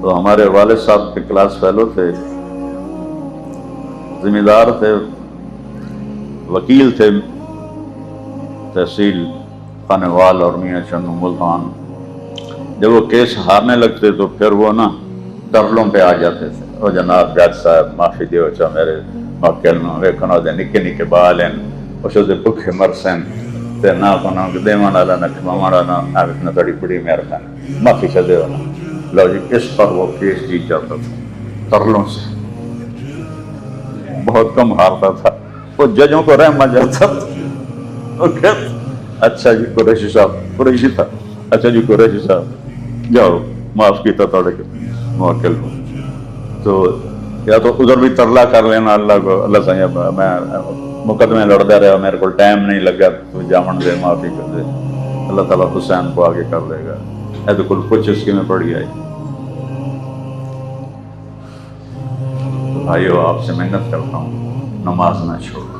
تو ہمارے والد صاحب کے کلاس فیلو تھے، ذمہ تھے، وکیل تھے تحصیل خانوال اور میاں چنو ملتان۔ جب وہ کیس ہارنے لگتے تو پھر وہ نا ترلوں پہ آ جاتے تھے، وہ جناب جج صاحب معافی دیو چا میرے موکل نو ویکھنا دے نکے نکے بال ہیں اس دے بکھے مرسن تے نہ کونا دیوان والا نہ کھواون والا نہ آوکھنا تڑی بڑی مہربانی معافی چا دیو نا۔ لو جی اس پر وہ کیس جیت جاتا تھا ترلوں سے، بہت کم ہارتا تھا، وہ ججوں کو رحم آ جاتا تھا۔ وہ کہتے اچھا جی قریشی صاحب، قریشی تھا، اچھا جی قریشی صاحب جاؤ معاف کیتا توڑے موکل کو، تو یا تو ادھر بھی ترلا کر لینا اللہ کو، اللہ سائیں میں مقدمے لڑتا رہا، میرے کو ٹائم نہیں لگا، تو جامن دے معافی کر دے، اللہ تعالیٰ حسین کو آگے کر لے گا۔ اے تو کل کچھ اس کی میں پڑ گیا ہے۔ بھائیو آپ سے محنت کرتا ہوں، نماز نہ چھوڑو۔